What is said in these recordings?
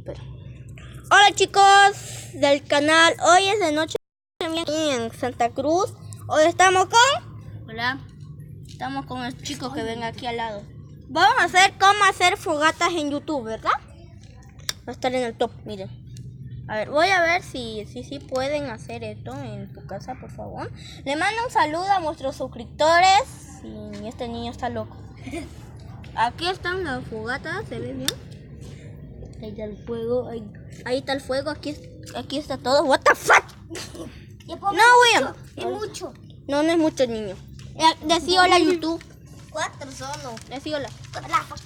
Pero... Hola chicos del canal, hoy es de noche en Santa Cruz. Hoy estamos con... Hola. Estamos con el chico que ven aquí al lado. Vamos a hacer cómo hacer fogatas en YouTube, ¿verdad? Va a estar en el top, miren. A ver, voy a ver si pueden hacer esto en tu casa, por favor. Le mando un saludo a nuestros suscriptores. Y este niño está loco. Aquí están las fogatas, ¿se ve bien? Ahí está el fuego, ahí está el fuego, aquí está todo. What the fuck? No, William. Es mucho. No es mucho, niño. Decí hola a YouTube. 4 solo. Decí hola.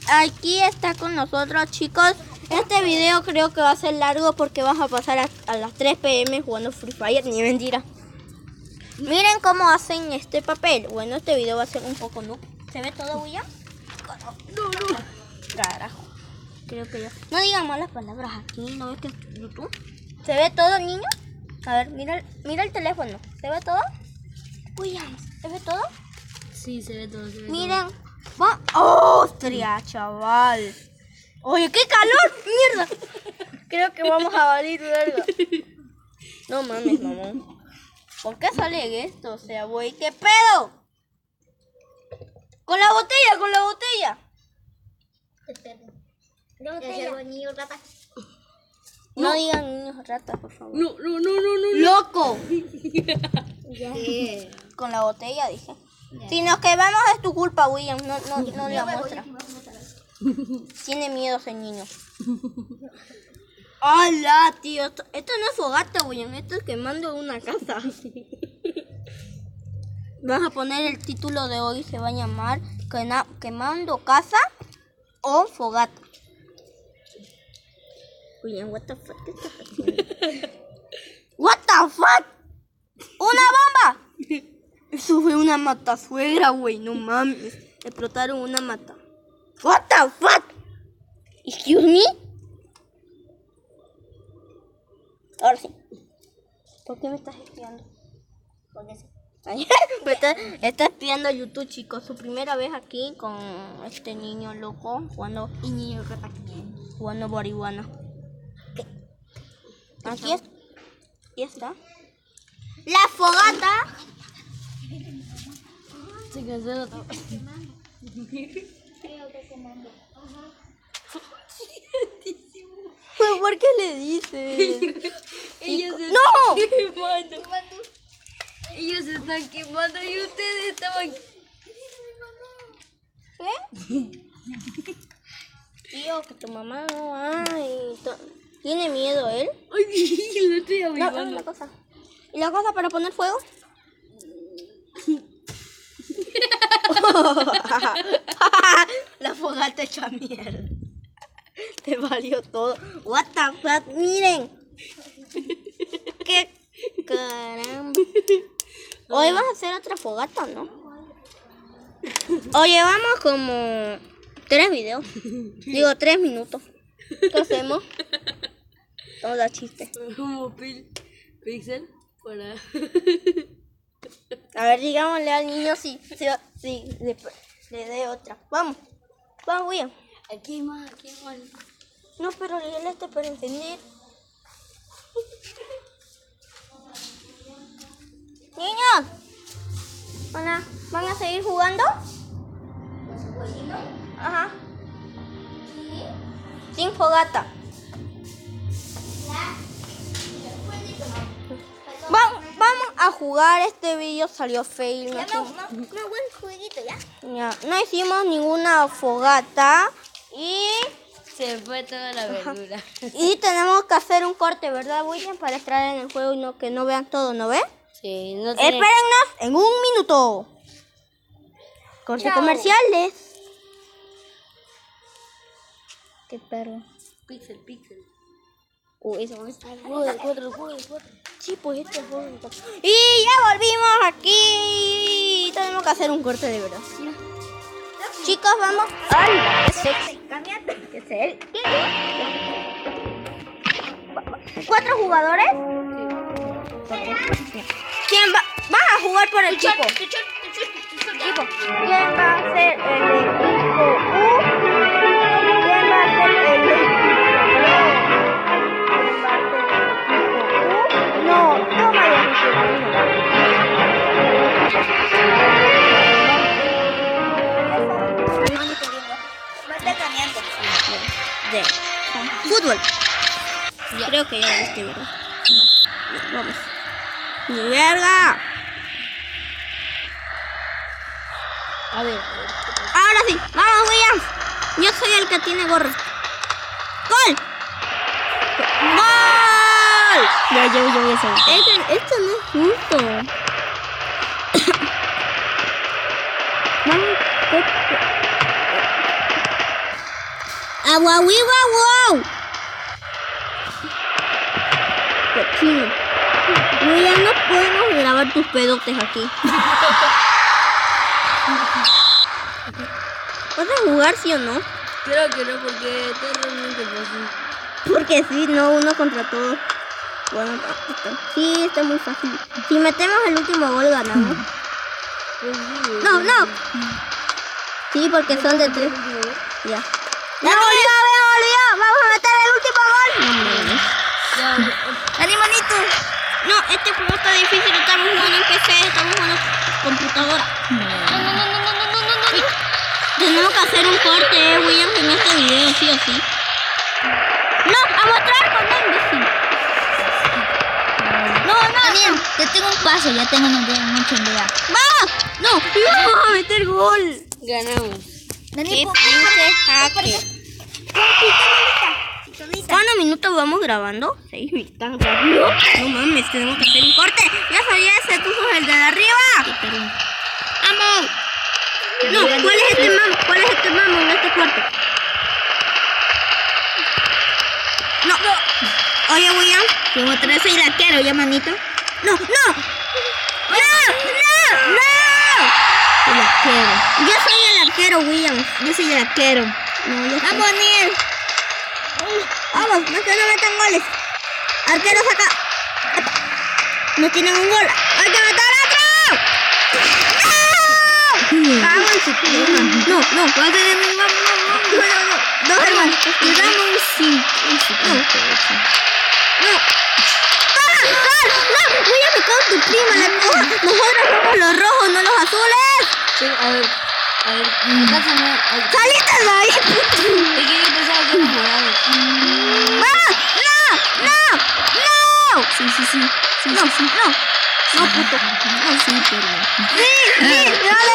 Aquí está con nosotros, chicos. Este video creo que va a ser largo porque vamos a pasar a las 3 p.m. jugando Free Fire. Ni mentira. Miren cómo hacen este papel. Bueno, este video va a ser un poco noob. ¿Se ve todo, William? No. Carajo. Creo que ya. No digan malas palabras aquí, ¿no ves que es YouTube? ¿Se ve todo, niño? A ver, mira el teléfono. ¿Se ve todo? William, ¿se ve todo? Sí, se ve todo. Miren. ¡Ostras, chaval! Oye, ¡qué calor! ¡Mierda! Creo que vamos a valer verga. No mames, mamón. ¿Por qué sale esto? O sea, güey, ¿qué pedo? Con la botella. No digan niños ratas, por favor. No. ¡Loco! Con la botella, dije. Si nos quemamos es tu culpa, William. No la muestra. Tiene miedo ese niño. ¡Hala, tío! Esto no es fogata, William. Esto es quemando una casa. Vamos a poner el título de hoy. Se va a llamar Quemando casa o fogata. William, what the fuck, ¿qué estás haciendo? What the fuck? ¡Una bomba! Eso fue una matasuegra, güey, no mames. Explotaron una mata. What the fuck? Excuse me? Ahora sí. ¿Por qué me estás espiando? Porque sí. Me está espiando a YouTube, chicos. Su primera vez aquí con este niño loco jugando marihuana. Aquí está. La fogata. Se cansó todo. ¿Por qué le dices? Ellos se ¡No! están quemando. Ellos se están quemando y ustedes estaban... ¿Qué? Tío, que tu mamá no hay. ¿Tiene miedo él? Ay, lo estoy No, avivando. la cosa. ¿Y la cosa para poner fuego? La fogata hecha mierda. Te valió todo. What the fuck, miren. Qué caramba. Hoy vas a hacer otra fogata, ¿no? O llevamos como 3 videos. Digo, 3 minutos. ¿Qué hacemos? Vamos a dar chiste. Como pixel para... A ver, digámosle al niño si le dé otra. Vamos, William. Aquí más. No, pero él está para encender. Niños, ¿van a seguir jugando? Ajá. Sin fogata. Vamos a jugar. Este video salió fail. buen jueguito, ¿ya? No hicimos ninguna fogata y Se fue toda la verdura. tenemos que hacer un corte, ¿verdad, William? Para entrar en el juego y que no vean todo, ¿no ven? Sí, no tiene... Espérennos en un minuto. Corte Chao. comerciales. Qué perro. Pixel. Eso no es. Cuatro. Sí, pues este es juego. Y ya volvimos aquí. Tenemos que hacer un corte de verdad. Mira. Chicos, vamos. ¡Ay! ¡Qué sexy! ¿Qué es él? ¿Qué? 4 jugadores. ¿Quién va a jugar por el equipo? Equipo. ¿Quién va a ser el equipo U? ¿Quién va a ser el equipo? de fútbol. Ya. Creo que ya lo viste, ¿verdad? No, vamos. ¡Mi verga! A ver. Ahora sí, vamos, William. Yo soy el que tiene gorro. ¡Gol! ¡Gol! Ya, yo voy a saber. Esto no es justo. Vamos. ¡Agua, wow! Cochino. William, no podemos grabar tus pedotes aquí. ¿Vas a jugar, sí o no? Creo que no, porque está realmente fácil. Porque sí, no, uno contra todos. Bueno, sí, está muy fácil. Si metemos el último gol, ganamos. Pues sí, No. Sí, porque son de 3. Ya. ¡Me olvidó! ¡Vamos a meter el último gol! Ya, ¡Dale, manito! No, este juego está difícil. Estamos jugando en PC, estamos jugando en computadora. Tenemos que hacer un corte, William, en este video, sí o sí. ¡No! ¡A mostrar con él, imbécil! ¡No! Daniel, te tengo un paso, ya tengo mucha idea. ¡Va! ¡No! ¡Vamos a meter gol! Ganamos. ¡Qué pinche jaque! ¿Cuántos minutos vamos grabando? 6 minutos. ¿Tan rápido? No mames, tenemos que hacer un corte. Ya sabía ese, tú sos el de arriba. ¡Vamos! No, ¿cuál es este mamo en este cuarto? No. Oye, William. Como 13 y la quiero, ya, manito. No. El arquero. Yo soy el arquero, William. Yo soy el arquero. No, yo soy. Vamos, Daniel. Vamos, no se nos metan goles. Arquero saca. No tienen un gol. ¡Hay que meter otro! ¡No! ¡Cago en su prima! No. Vamos. Dos hermanos. Te damos un 5. No. ¡No! Voy a picar tu prima. Nosotros somos los rojos, no los azules. Sí, a ver. Pásame. ¡Saliste de ahí! Es que yo pensaba que era morado. ¡No! Sí. No, puto. No, sí, pero. Sí, vale.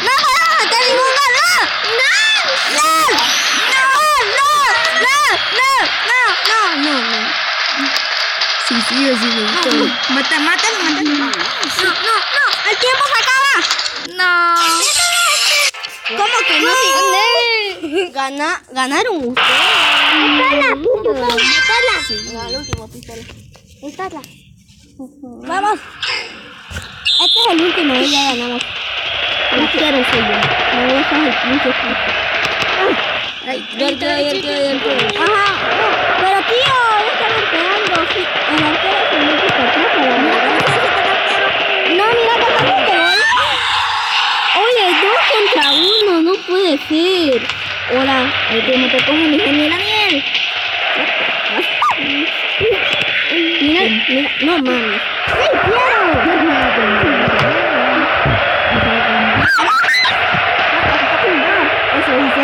No podemos meter ningún gol. No. Sí, me gustó. Mátalo. No. El tiempo se acaba. No. ¿Cómo que no? Ganaron ustedes. Pistola. Sí. El último pistola. Pistola. Vamos. Este es el último, ya ganamos. El arquero soy yo. Me dejas el pinche. Yo arquero. Ajá. Pero tío, están pegando. Sí, el arquero es el único que atrás para mí. No, mira que está este gol. Oye, 2 contra 1, no puede ser. Hola, el que me tocó me dijo, mira, Daniel. Mira, no mames. ¡Sí, quiero! Eso dice.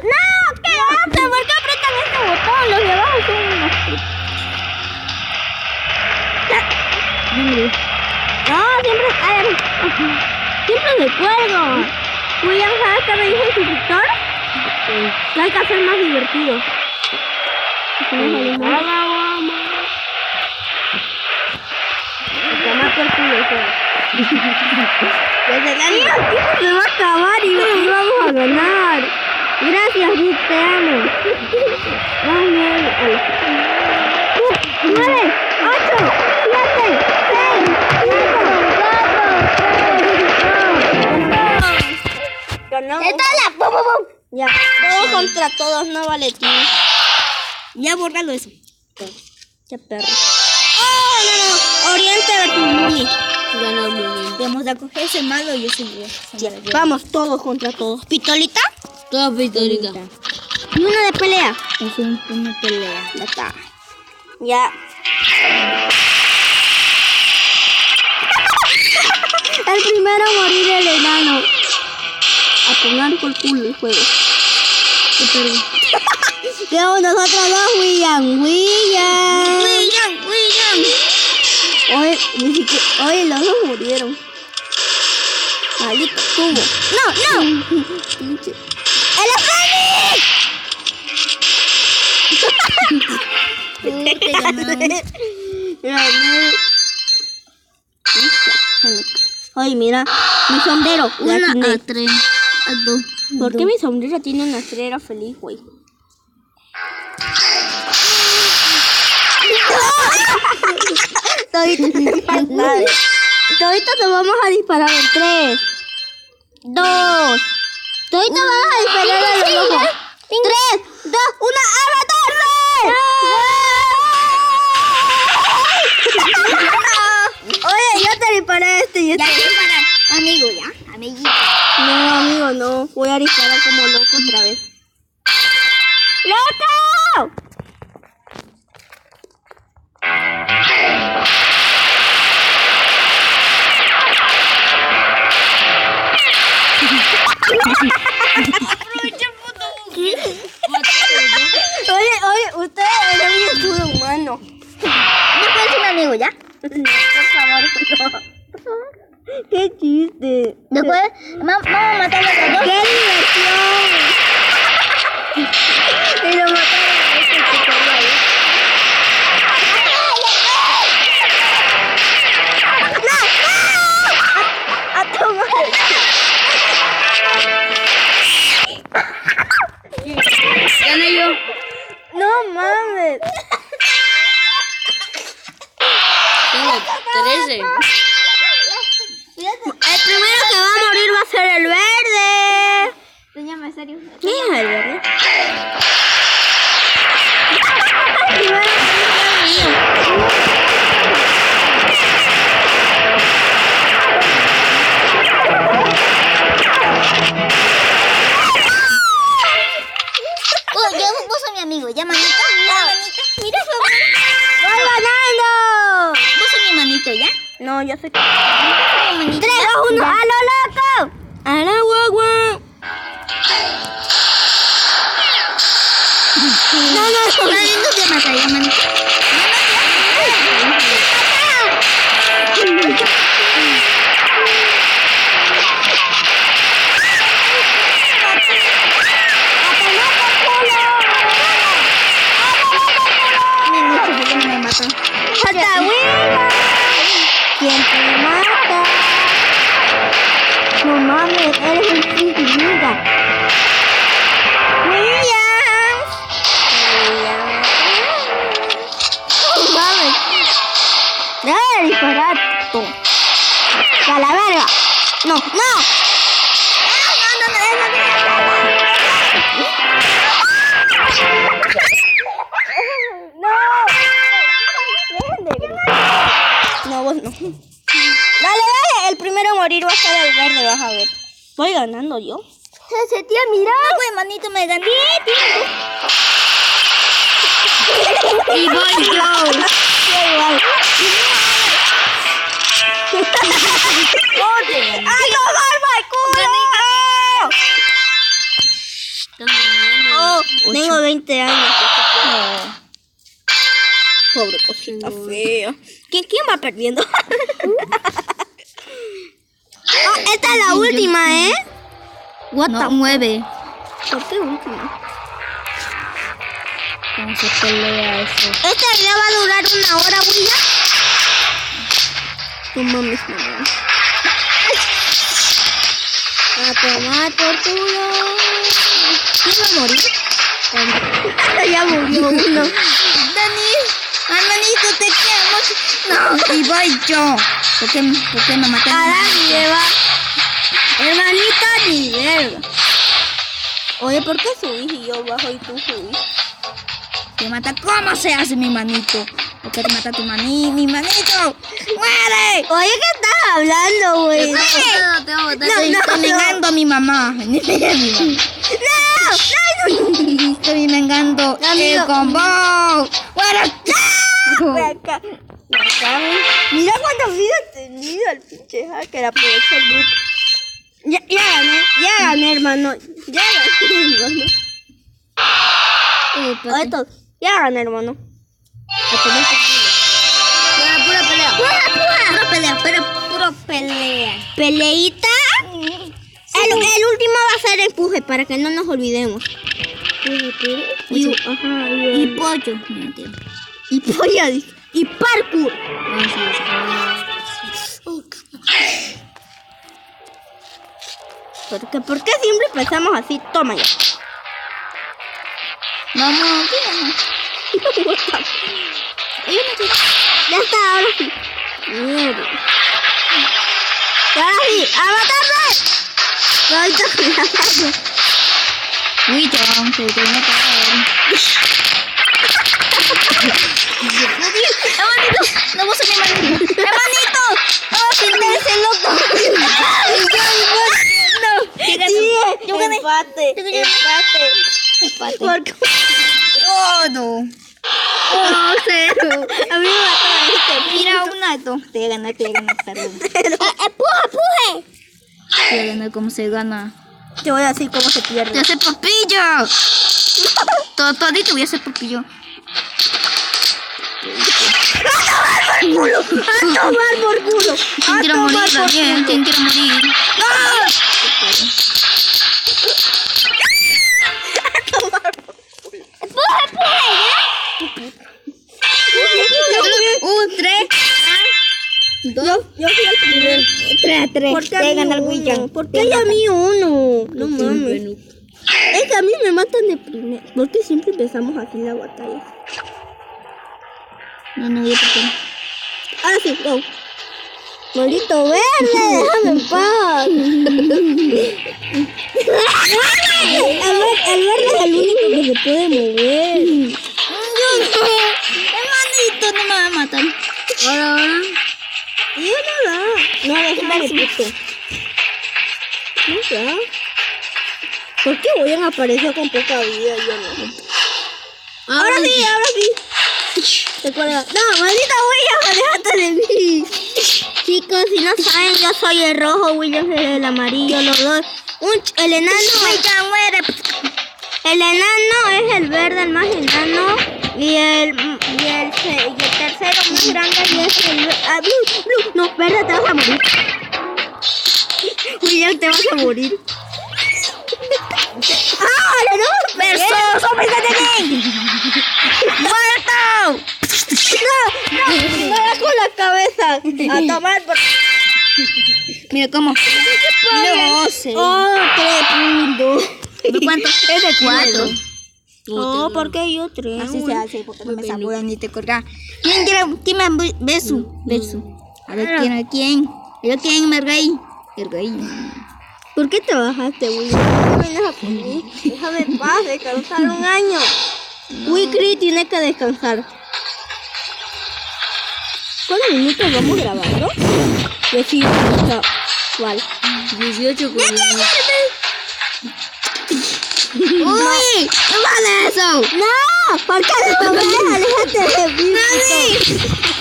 ¡No! ¿Qué hacen? ¿Por qué apretan este botón? Los de abajo son unos... No, siempre me cuelgo. William, ¿sabes qué me dijo el suscriptor? Que hay que hacer más divertido. Te mato el culo, desde la niña se va a acabar y vamos a ganar. Gracias, Rick, te amo. Vamos, 9, 8, 7, 6, 5, 4, 3, 2, 1. Ganamos. Ya, todos contra todos, no vale, tío. Ya bórralo eso. Qué perro. ¡Oh, no! Oriente versus Muni. Ganó bien. Vamos a coger ese malo y ese yo. Vamos todos contra todos. ¿Pistolita? Toda pistolita. Y una de pelea. Es una pelea. Ya está. Ya. El primero a morir, el enano. tomar por culo el juego. Quedamos nosotros dos, William. Oye, los dos murieron. Maldito tubo. ¡No! Pinche. ¡El Oye, mira, mi sombrero. 1 a 3 a 2. ¿Por qué mi sombrero tiene una estrella feliz, güey? Todito te vamos a disparar en 3, 2. Todito vamos a disparar a los ojos. 3, 2, 1, ¡a matarse! Oye, yo te disparé a este y este. Ya dispara. Amigo, ya. Amiguito. No, amigo, no. Voy a disparar como loco otra vez. ¡Loco! Oye, usted era un escudo humano. ¿No puedes ser un amigo, ya? No, por favor, no. ¡Qué chiste! Después, vamos a matar a los dos. ¡Qué diversión! Y lo mataron a este que quería ir. ¡No! ¡A tomar! Gané yo. ¡No mames! Tengo 13. El primero que va a morir va a ser el verde. Enséñame serio. ¿Quién es el verde? Vos sos mi amigo, ¿ya, manito? Mira, ¡Voy ganando! vos sos mi manito, ¿ya? No, yo soy... 3, 2, 1, Tres, ¡a lo loco! ¡A la guagua! No te mata, ya, manito. ¡Hasta William! ¿Quién te mata? No mames, eres un chiquitita. William. No mames. Deja de disparar tú. ¡A la verga! ¡No! No, vos no. Dale, el primero a morir va a ser el verde, vas a ver. Voy ganando yo. Tía, mira. No, pues, manito, me gané. Y voy yo. Igual. ¡Ay, no, barba, culo! Oh, tengo 20 años. Pobre cosita fea. ¿Quién va perdiendo? Esta es la última, ¿eh? No, 9. ¿Por qué última? ¿Cómo se pelea eso? Este video va a durar 1 hora, William. No mames, mamá. A tomar por culo. ¿Quién va a morir? Ya murió uno. Hermanito, te quiero. No, y voy yo. ¿Por qué me mataste? Ahora lleva. Hermanita, ni verga. Oye, ¿por qué subís y yo bajo y tú subís? Te mata. ¿Cómo se hace mi manito? ¿Por qué te mata mi manito? ¡Muere! Oye, ¿qué estás hablando, güey? Estoy negando a mi mamá. ¡No! Estoy negando el combo. Acá. Mira cuántas vidas tenía el pinche hacker. Aprovecha el grupo. Ya gané. gané, hermano. Ya gané, hermano. Ya gané, hermano. Pura pelea. Pura pelea, pero pura pelea. Peleita. El último va a ser empuje para que no nos olvidemos. Y pollo. Mentira. Y pollo. Y parkour. ¿Por qué siempre empezamos así? Toma ya. No, Ya está, ahora sí. Mierda. Y ahora sí, ¡a matarme! Ahorita con la mano. Uy, te vamos a matar. No vos sos mi manito. ¡Hermanito! ¡Oh, sintense, loco! No. Yo gané. Empate. ¿Por qué? Oh, no. No, cero. A mí me mataron este. Mira, una de dos. Te gané, perdón. ¡Empuje! Te gané cómo se gana. Te voy a decir cómo se pierde. ¡Te hace papillo! Todito voy a hacer papillo. ¡A tomar por culo! ¿Quién quiere morir, Daniel? ¿Quién quiere morir? ¡No! Tres. Yo fui el primero. 3-3. ¿Por qué Te a mí gana el uno? William. ¿Por qué a mí uno? No mames. Es que a mí me matan de primero. ¿Por qué siempre empezamos así la batalla? No voy a tocar. Ahora sí, go. Maldito verde, déjame en paz. El verde es el único que se puede mover. Hermanito, no me va a matar. Ahora. Y no da. No, déjame puto. No da. ¿Por qué William apareció con poca vida y yo no? Ahora sí. ¿Te acuerdas? No, maldita William, aléjate de mí. Chicos, si no saben, yo soy el rojo, William es el amarillo, los dos. El enano. El enano es el verde, el más enano. Y el tercero más grande es el blue. No, verde, te vas a morir. William, te vas a morir. ¡Ah, no! ¡Versos, hombres de Tenín! ¡Muerto! No, da con la cabeza. A tomar por... Mira cómo. Mira, 12. Oh, 3 puntos. ¿Cuánto? Es de 4. Oh, ¿por qué yo 3? Así se hace, porque no me saludan ni te colgan. ¿Quién me beso? A ver, ¿quién? ¿Yo quién me reí? El rey. ¿Por qué te bajaste, William? No vienes a por mí. Déjame en paz, descansar un año. Wikri tiene que descansar. ¿Cuántos minutos vamos grabando? 18. ¿Cuál? 18 con ¡Uy! ¡No vale eso! ¡No! ¿Por qué no tomé? ¡Aléjate de mí!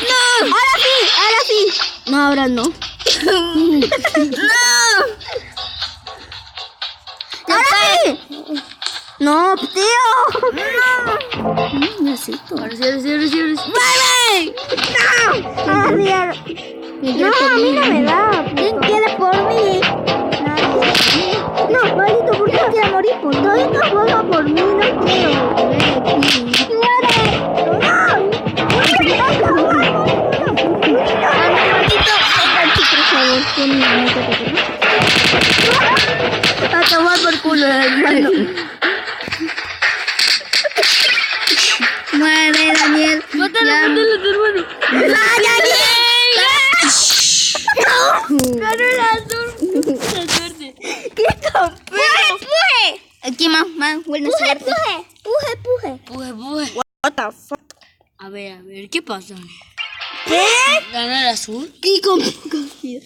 ¡No! ¡Ahora sí! No, ahora no. ¡No! ¡Ahora sí! ¡No, tío! Necesito. ¡Bye! ¡No! No, a mí no me da. ¿Quién quiere por mí? Nadie. No, maldito, ¿por qué quiere morir por todo? Esto juega por mí, no quiero. ¡Muere! ¡No! A tomar por culo, hermano. Muere, Daniel. Mátalo, hermano. ¡Ah, Daniel! ¡Ganó el azul! ¡Qué campeón! ¡Puje! Aquí más, buena suerte. ¡Puje! What the fuck? A ver, ¿qué pasa? ¿Qué? ¿Ganó el azul? ¿Qué confías?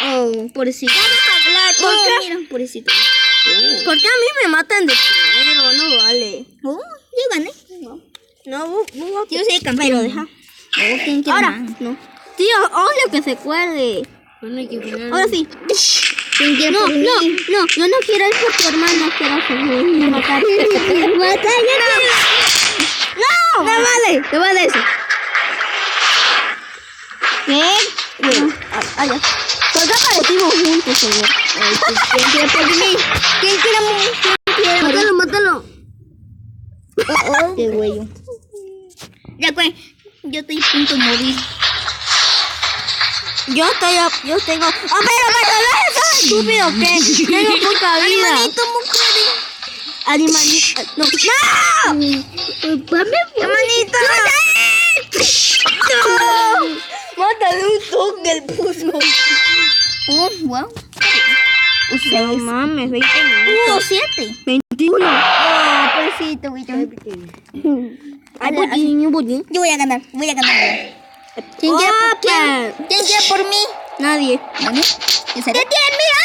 Oh, pobrecito. Vamos a hablar. ¿Por qué? Mira, pobrecito. ¿Por qué a mí me matan de primero? No vale. Oh, yo gané. No, Yo soy campeón. Pero deja. ¿Quién quiere Ahora, más? no. Tío, odio que se cuelgue. Bueno, hay que Ahora sí. ¿Quién quiere No, por mí? no, yo no quiero ir por tu hermano, quiero matar. ¡Matar, ya no! ¡No! No vale eso. ¿Qué? Ya. ¿Por qué aparecimos juntos, señor? ¿Quién quiere por mí? ¿Quién quiere morir? Mátalo. Qué güey. Ya pues, yo estoy a punto de morir. Yo tengo... ¡Ah, pero eso, estúpido! ¿Qué? Tengo poca vida. Animalito. No. Hermanito. Mátale un toque el puso. Oh, wow. No mames, 20 minutos. 7. 21. Oh, pobrecito, güey. Budín. Yo voy a ganar. ¿Quién quiere por mí? Nadie. ¿Vale? ¿En serio? ¿Qué tiene mía?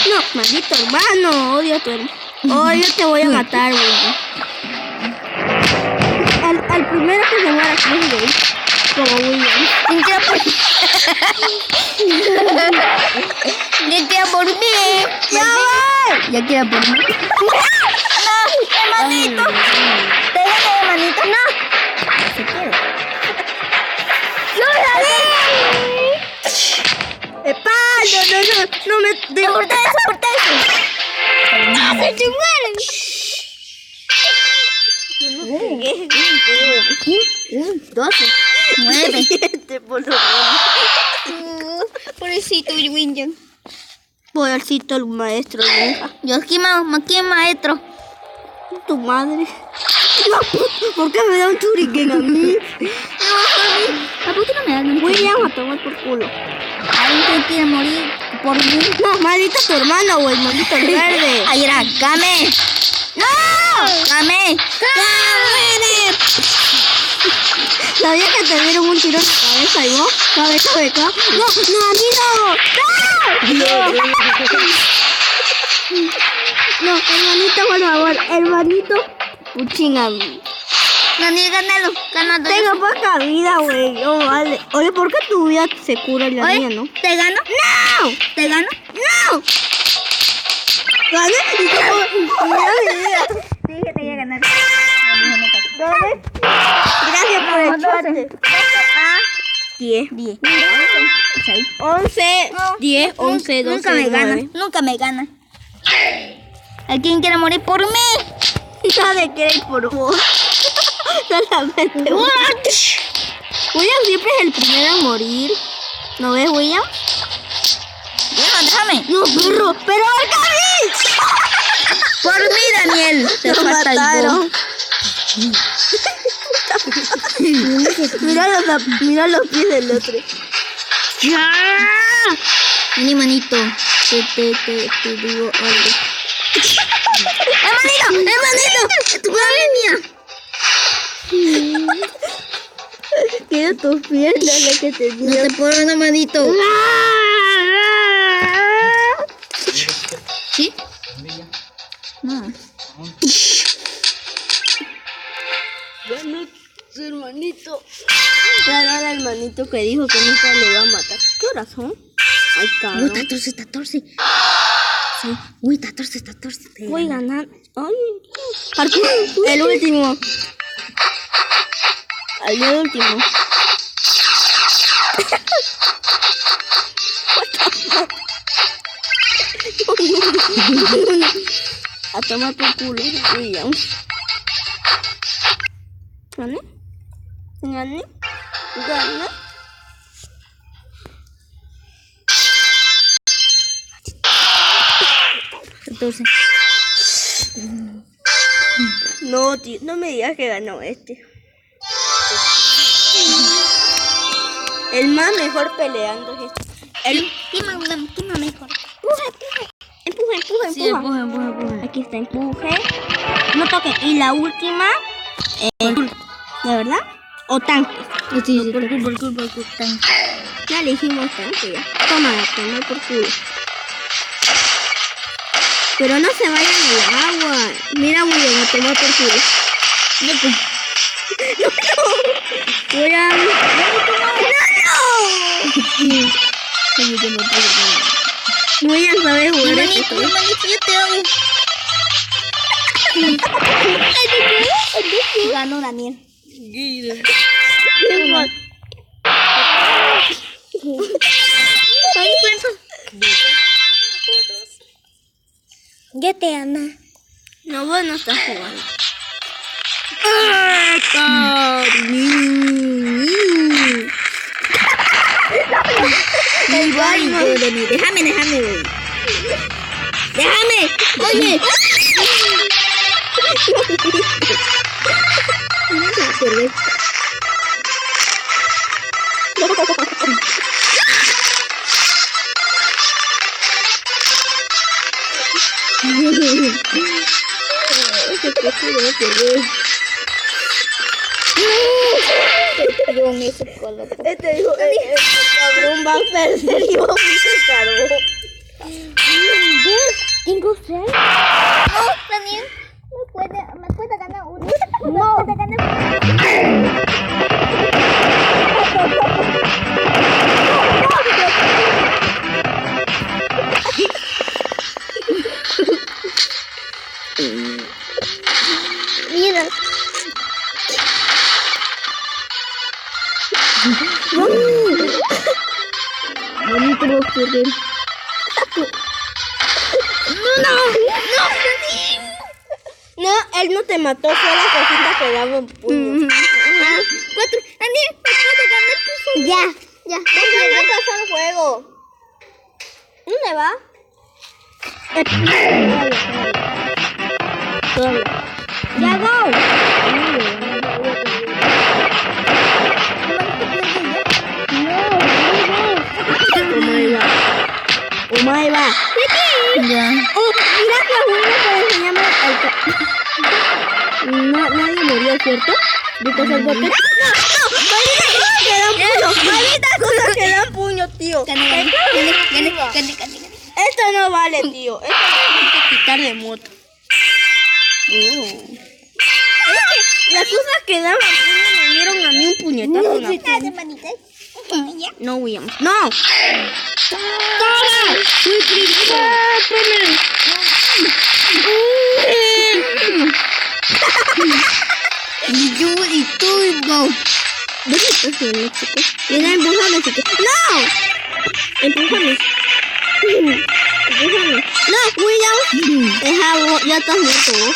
No, maldito hermano. Odio a tu hermano. Yo te voy a matar, güey. Al primero que se muera aquí, güey. Como William. ¿Quién quiere por mí? ¿Quién quiere por mí? ¡Ya voy! ¿Ya quiere por mí? ¡No! ¡Hermanito! ¿Te gané, hermanito? ¡No! Se quiere. ¡Yo gané! ¡Epa! No me... ¡Soporta eso! ¡No, se te mueren! 12. 9. 7 por lo menos. Pobrecito William. Podercito el maestro, hija. Yo aquí maestro. Tu madre. No, ¿por qué me da un churiquén a mí? ¿A por qué no me dan? William, a tomar por culo. ¿Alguien quiere morir por mí? No, maldito tu hermano, güey, maldito el verde. Ahí era, Game. ¡No! ¡Game! Sabía que te dieron un tiro en la cabeza y vos, cabeza. No, a mí no. No, hermanito, por favor, hermanito. Puchinga. Daniel, gánalo. Tengo poca vida, güey. Oh, vale. Oye, ¿por qué tu vida se cura y la mía no? ¿Te gano? ¡No! ¿Te gano? ¡No! ¿Gané? ¿Y cómo? Mira mi vida. Dije te iba a ganar. Gracias por el chiste. 10. 11, 10, 11, 12, Nunca me 9. gana. Nunca me gana. ¿Alguien quiere morir por mí? Nadie quiere ir por vos. Solamente William siempre es el primero en morir. ¿No ves, William? Déjame. No, perro, pero Arcadi. Por mí, Daniel. Te Lo falta el mataron. gol. Mira los pies del otro. Vení, manito. Te digo algo. ¡Hermanito! ¡Tu madre mía! Quiero tus piernas, la que te No digo. te puedo dar, hermanito. ¿Sí? No. Bueno, su hermanito. Claro, al hermanito que dijo que nunca le iba a matar. ¿Qué horas son? Ay, cabrón. Uy, 14. Sí. Uy, 14. Voy a ganar. Ay. Parkour. El último. El último. A tomar por culo, William. ¿Gané? ¿Gané? 14. No, tío, no me digas que ganó este. El más mejor peleando es este. ¿Quién más mejor? Empuja. Sí, empuja. Aquí está, empuje. No toque. Y la última, ¿de verdad? O tanque. Sí, por tanque. Ya elegimos tanque ya. Toma por culo. Pero no se vayan al agua. Mira, William, a tomar por culo. No. William. No. William sabe jugar esto. Hermanito, yo te odio. Ganó Daniel. Ya te Ana. No, vos no estás jugando. Déjame, güey. Déjame. Oye. Este dijo, cabrón va a perder y vamos a carbón. Tengo 6. No, Daniel. Me puede ganar uno. No, me puede ganar Mira. Bonito lo que No, él no te mató, fue la cosita que daba un puño. 4. Daniel, me puede ganar tu Ya pasó el juego. ¿Dónde va? Ya go. Omaiba. Ya. Oh, mira que abuela puede enseñarme el... No, nadie murió, ¿cierto? ¿Viste el bote? No, malditas cosas que dan puño, tío. Gané. Esto no vale, tío. Esto lo hay que quitar de moto. Las cosas que daban puño me dieron a mí un puñetazo en la cara. No, William. ¡No! ¡Toma! Y tú, go. ¿Dónde estás haciendo, chico? Mira, empújame, chico. ¡No! Empújame. Empújame. ¡No, William! Deja, ya estás muerto vos.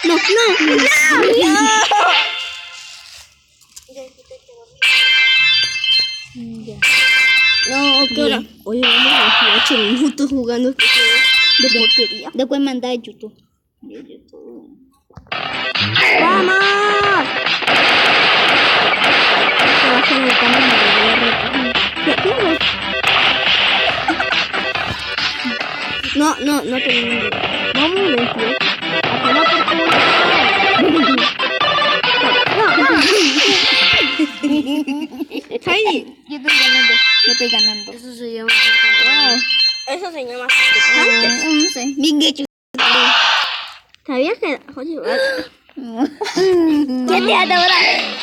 ¡No! No, ¿qué hora? Oye, vamos a 8 minutos jugando este juego de porquería. Después manda a YouTube. ¡Vamos! Este va a ser el camino de No tenemos. Vamos, tío. A tomar por culo. Heidi. Yo estoy ganando. Eso se llama. Eso se llama. No sé. Bien hecho. ¿Sabías que.? Oye, ¿Qué te hace ahora?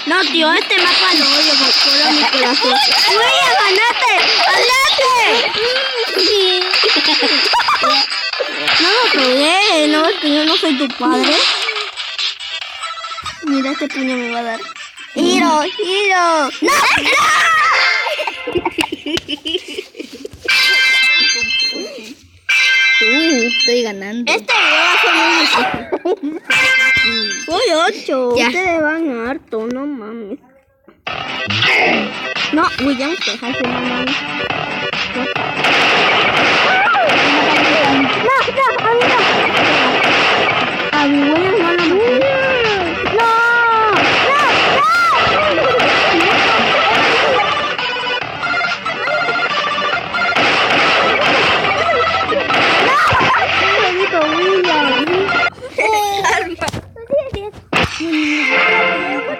no, tío, este mapa lo odio por mi corazón. ¡Oye, ganaste! No lo pegué, no, que yo no soy tu padre. Mira, este puño me va a dar. ¡Giro! ¡No! Estoy ganando. Este video va a ser muy difícil. Uy, 8. Ya. Ustedes van harto, no mames. No, William, deja de mamá. A mi William no lo maté.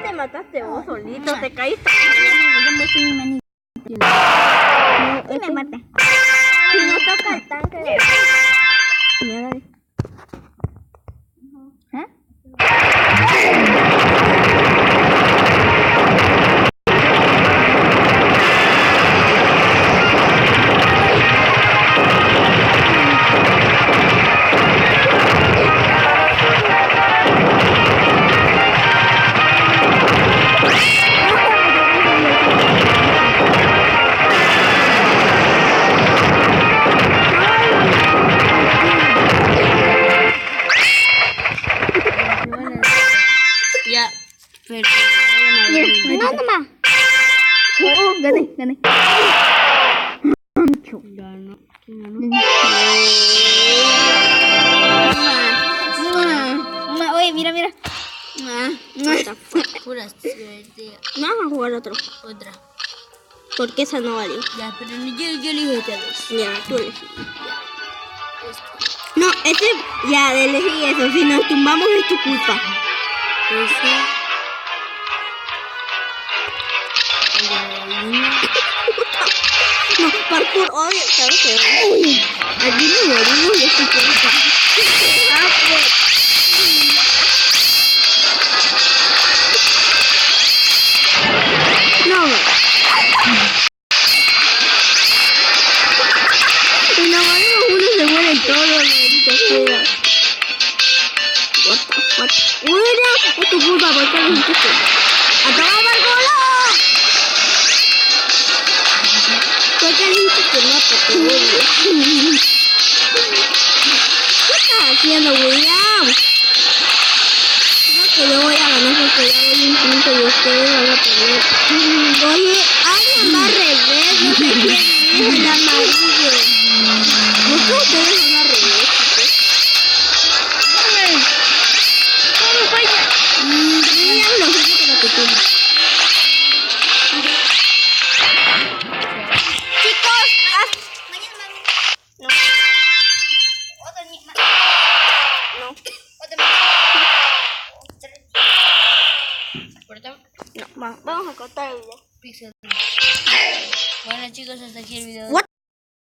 Te mataste vos solito, te caíste. Y me mata. Si no toca el tanque de... Mira, gané. Ganó. Oye, mira, mira. Pura suerte. Vamos a jugar otro. Otra. Porque esa no valió. Ya, pero yo elijo esta vez. Ya, tú elegí. No, ya, de elegí eso. Si nos tumbamos es tu culpa. No, parkour, odio, claro que odio. Uy, aquí me morimos y estoy culpa. No. Y no morimos uno se mueren todos, maldita sea. What the fuck. Mira, es tu culpa, ¿por qué lo hiciste? ¡A tomar por culo! ¿Por qué dijiste que no te odio? ¿Qué estás haciendo, William? No, que yo voy a ganar porque ya voy un punto y ustedes van a perder. Oye, alguien va al revés, no sé quién es el amarillo. ¿Por qué ustedes van al revés, chicos? ¿Cómo vaya? William, lo sé que lo que tú. No, vamos a cortar el video. Bueno chicos, hasta aquí el video. What?